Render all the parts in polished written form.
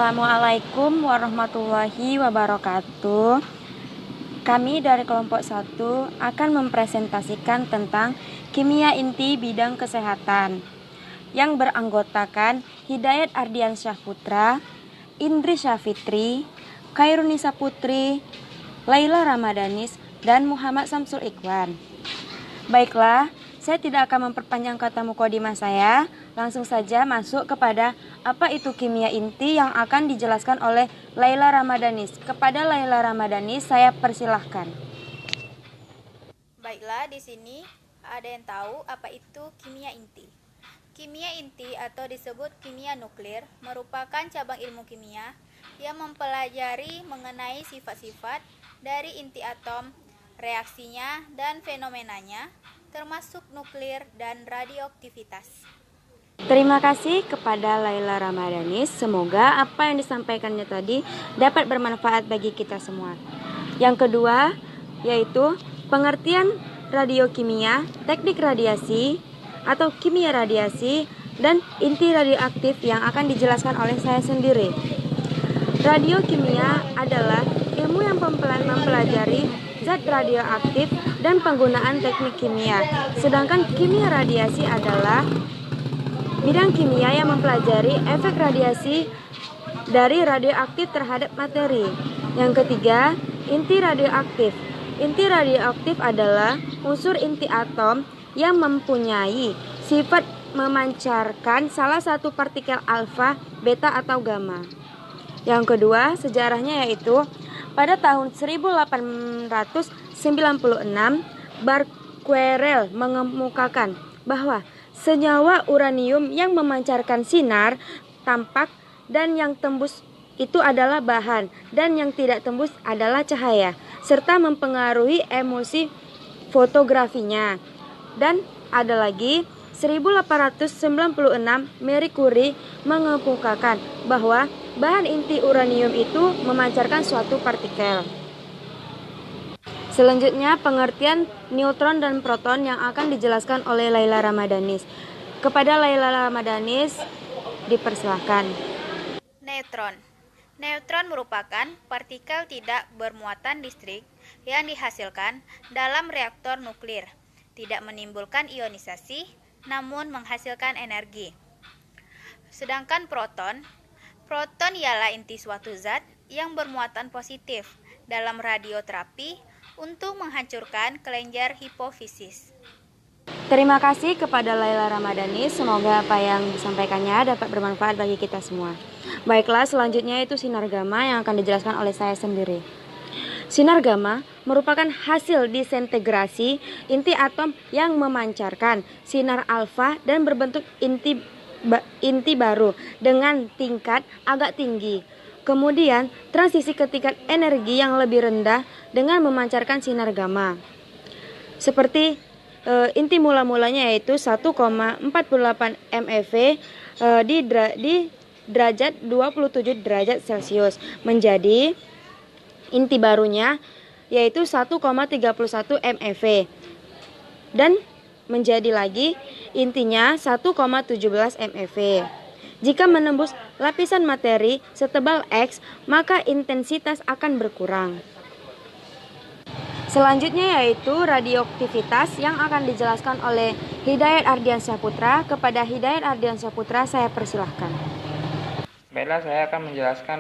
Assalamualaikum warahmatullahi wabarakatuh. Kami dari kelompok 1 akan mempresentasikan tentang kimia inti bidang kesehatan yang beranggotakan Hidayat Ardiansyah Putra, Indri Syafitri, Khairunisa Putri, Laila Ramadanis, dan Muhammad Samsul Ikhwan. Baiklah, saya tidak akan memperpanjang kata mukadimah saya. Langsung saja masuk kepada apa itu kimia inti yang akan dijelaskan oleh Laila Ramadanis. Kepada Laila Ramadanis saya persilahkan. Baiklah, di sini ada yang tahu apa itu kimia inti. Kimia inti atau disebut kimia nuklir merupakan cabang ilmu kimia yang mempelajari mengenai sifat-sifat dari inti atom, reaksinya dan fenomenanya, termasuk nuklir dan radioaktivitas. Terima kasih kepada Laila Ramadanis. Semoga apa yang disampaikannya tadi dapat bermanfaat bagi kita semua. Yang kedua yaitu pengertian radiokimia, teknik radiasi atau kimia radiasi, dan inti radioaktif yang akan dijelaskan oleh saya sendiri. Radiokimia adalah ilmu yang mempelajari zat radioaktif dan penggunaan teknik kimia. Sedangkan kimia radiasi adalah bidang kimia yang mempelajari efek radiasi dari radioaktif terhadap materi. Yang ketiga, inti radioaktif. Inti radioaktif adalah unsur inti atom yang mempunyai sifat memancarkan salah satu partikel alfa, beta, atau gamma. Yang kedua, sejarahnya yaitu pada tahun 1896, Becquerel mengemukakan bahwa senyawa uranium yang memancarkan sinar tampak dan yang tembus itu adalah bahan, dan yang tidak tembus adalah cahaya, serta mempengaruhi emisi fotografinya. Dan ada lagi 1896, Marie Curie mengemukakan bahwa bahan inti uranium itu memancarkan suatu partikel. Selanjutnya pengertian neutron dan proton yang akan dijelaskan oleh Laila Ramadanis. Kepada Laila Ramadanis dipersilahkan. Neutron merupakan partikel tidak bermuatan listrik yang dihasilkan dalam reaktor nuklir. Tidak menimbulkan ionisasi, namun menghasilkan energi. Sedangkan proton ialah inti suatu zat yang bermuatan positif dalam radioterapi untuk menghancurkan kelenjar hipofisis. Terima kasih kepada Laila Ramadanis. Semoga apa yang disampaikannya dapat bermanfaat bagi kita semua. Baiklah, selanjutnya itu sinar gamma yang akan dijelaskan oleh saya sendiri. Sinar gamma merupakan hasil disintegrasi inti atom yang memancarkan sinar alfa dan berbentuk inti baru dengan tingkat agak tinggi. Kemudian transisi ke tingkat energi yang lebih rendah dengan memancarkan sinar gamma. Seperti inti mula-mulanya yaitu 1,48 MeV di derajat 27 derajat Celcius menjadi inti barunya yaitu 1,31 MeV dan menjadi lagi intinya 1,17 MeV. Jika menembus lapisan materi setebal X, maka intensitas akan berkurang. Selanjutnya yaitu radioaktivitas yang akan dijelaskan oleh Hidayat Ardiansyah Putra. Kepada Hidayat Ardiansyah Putra saya persilahkan. Baiklah, saya akan menjelaskan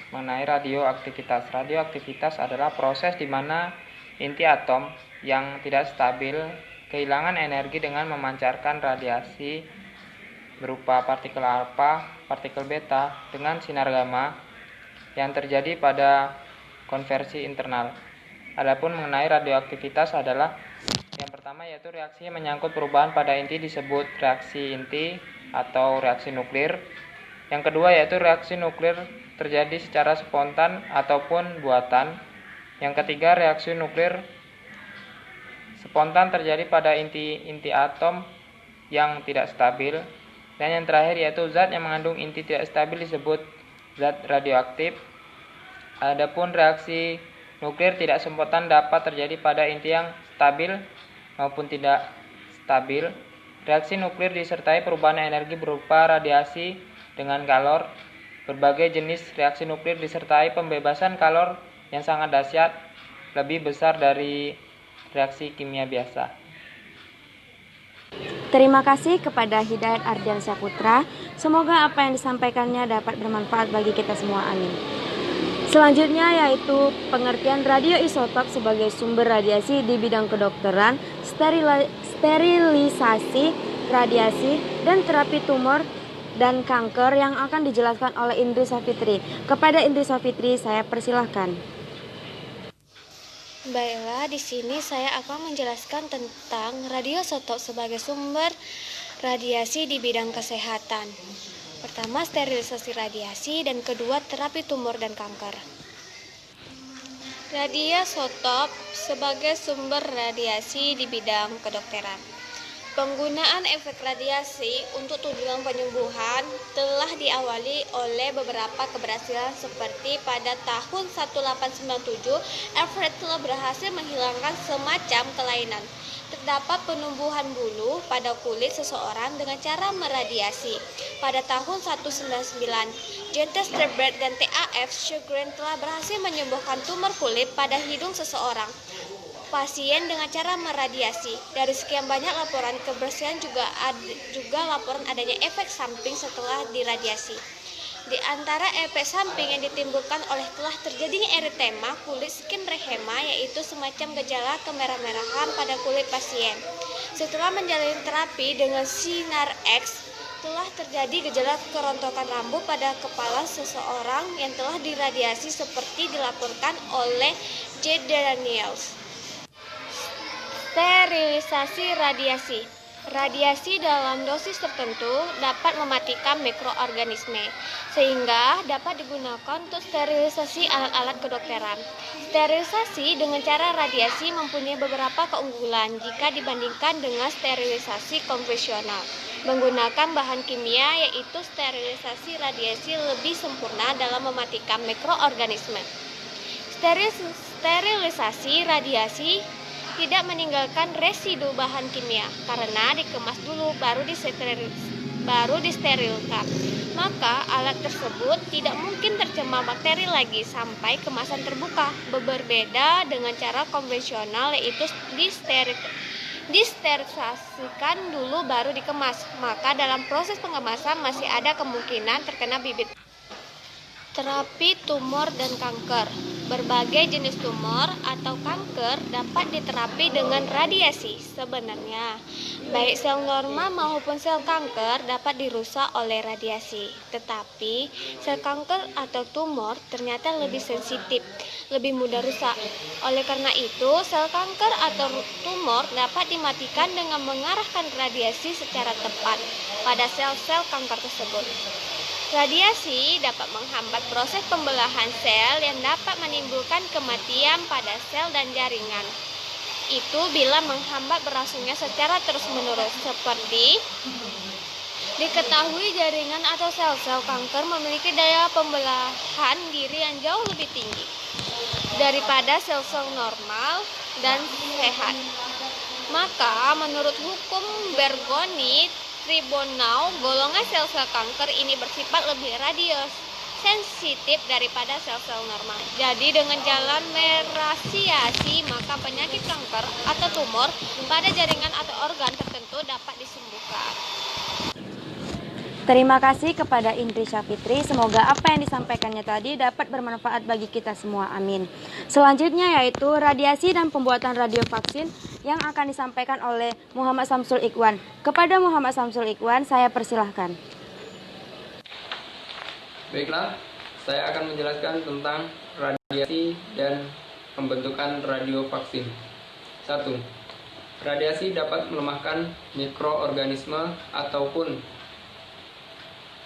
mengenai radioaktivitas. Radioaktivitas adalah proses di mana inti atom yang tidak stabil kehilangan energi dengan memancarkan radiasi berupa partikel alfa, partikel beta dengan sinar gamma yang terjadi pada konversi internal. Adapun mengenai radioaktivitas adalah yang pertama yaitu reaksi yang menyangkut perubahan pada inti disebut reaksi inti atau reaksi nuklir. Yang kedua yaitu reaksi nuklir terjadi secara spontan ataupun buatan. Yang ketiga reaksi nuklir spontan terjadi pada inti atom yang tidak stabil. Dan yang terakhir yaitu zat yang mengandung inti tidak stabil disebut zat radioaktif. Adapun reaksi nuklir tidak spontan dapat terjadi pada inti yang stabil maupun tidak stabil. Reaksi nuklir disertai perubahan energi berupa radiasi dengan kalor Berbagai jenis reaksi nuklir disertai pembebasan kalor yang sangat dahsyat, lebih besar dari reaksi kimia biasa. Terima kasih kepada Hidayat Ardiansyah Putra. Semoga apa yang disampaikannya dapat bermanfaat bagi kita semua. Amin. Selanjutnya yaitu pengertian radioisotop sebagai sumber radiasi di bidang kedokteran, sterilisasi, radiasi, dan terapi tumor dan kanker yang akan dijelaskan oleh Indri Safitri. Kepada Indri Safitri saya persilahkan. Baiklah, di sini saya akan menjelaskan tentang radioisotop sebagai sumber radiasi di bidang kesehatan. Pertama, sterilisasi radiasi, dan kedua, terapi tumor dan kanker. Radioisotop sebagai sumber radiasi di bidang kedokteran. Penggunaan efek radiasi untuk tujuan penyembuhan telah diawali oleh beberapa keberhasilan seperti pada tahun 1897, Alfred telah berhasil menghilangkan semacam kelainan. Terdapat penumbuhan bulu pada kulit seseorang dengan cara meradiasi. Pada tahun 1999, J.T. Sternberg dan T.A.F. Sjögren telah berhasil menyembuhkan tumor kulit pada hidung seseorang pasien dengan cara meradiasi. Dari sekian banyak laporan kebersihan juga laporan adanya efek samping setelah diradiasi. Di antara efek samping yang ditimbulkan oleh telah terjadinya eritema kulit skinrehema, yaitu semacam gejala kemerah-merahan pada kulit pasien. Setelah menjalani terapi dengan sinar X, telah terjadi gejala kerontokan rambut pada kepala seseorang yang telah diradiasi seperti dilaporkan oleh J. Daniels. Sterilisasi radiasi. Radiasi dalam dosis tertentu dapat mematikan mikroorganisme, sehingga dapat digunakan untuk sterilisasi alat-alat kedokteran. Sterilisasi dengan cara radiasi mempunyai beberapa keunggulan jika dibandingkan dengan sterilisasi konvensional. Menggunakan bahan kimia, yaitu sterilisasi radiasi lebih sempurna dalam mematikan mikroorganisme. Sterilisasi radiasi tidak meninggalkan residu bahan kimia karena dikemas dulu baru disterilkan. Maka alat tersebut tidak mungkin tercemar bakteri lagi sampai kemasan terbuka. Berbeda dengan cara konvensional, yaitu disterilisasikan dulu baru dikemas. Maka dalam proses pengemasan masih ada kemungkinan terkena bibit. Terapi tumor dan kanker. Berbagai jenis tumor atau kanker dapat diterapi dengan radiasi. Sebenarnya, baik sel normal maupun sel kanker dapat dirusak oleh radiasi. Tetapi, sel kanker atau tumor ternyata lebih sensitif, lebih mudah rusak. Oleh karena itu, sel kanker atau tumor dapat dimatikan dengan mengarahkan radiasi secara tepat pada sel-sel kanker tersebut. Radiasi dapat menghambat proses pembelahan sel yang dapat menimbulkan kematian pada sel dan jaringan. Itu bila menghambat berlangsungnya secara terus-menerus. Seperti diketahui jaringan atau sel-sel kanker memiliki daya pembelahan diri yang jauh lebih tinggi daripada sel-sel normal dan sehat. Maka menurut hukum Bergoni Tribunal, golongan sel-sel kanker ini bersifat lebih radiosensitif daripada sel-sel normal. Jadi dengan jalan merasiasi, maka penyakit kanker atau tumor pada jaringan atau organ tertentu dapat disembuhkan. Terima kasih kepada Indri Safitri. Semoga apa yang disampaikannya tadi dapat bermanfaat bagi kita semua. Amin. Selanjutnya yaitu radiasi dan pembuatan radiovaksin yang akan disampaikan oleh Muhammad Samsul Ikhwan. Kepada Muhammad Samsul Ikhwan, saya persilahkan. Baiklah, saya akan menjelaskan tentang radiasi dan pembentukan radiovaksin. 1. Radiasi dapat melemahkan mikroorganisme ataupun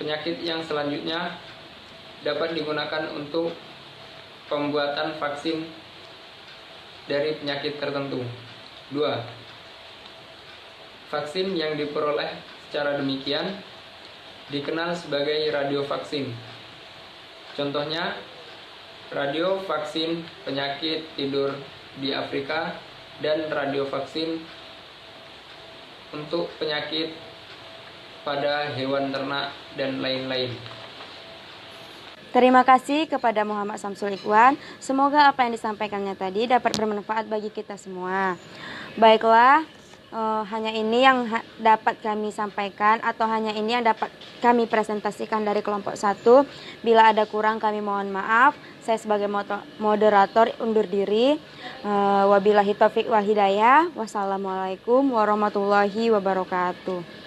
penyakit yang selanjutnya dapat digunakan untuk pembuatan vaksin dari penyakit tertentu. 2. Vaksin yang diperoleh secara demikian dikenal sebagai radiovaksin. Contohnya, radiovaksin penyakit tidur di Afrika dan radiovaksin untuk penyakit pada hewan ternak dan lain-lain. Terima kasih kepada Muhammad Samsul Ikhwan. Semoga apa yang disampaikannya tadi dapat bermanfaat bagi kita semua. Baiklah, hanya ini yang dapat kami sampaikan atau hanya ini yang dapat kami presentasikan dari kelompok 1. Bila ada kurang kami mohon maaf. Saya sebagai moderator undur diri. Wabillahi taufiq wal hidayah. Wassalamualaikum warahmatullahi wabarakatuh.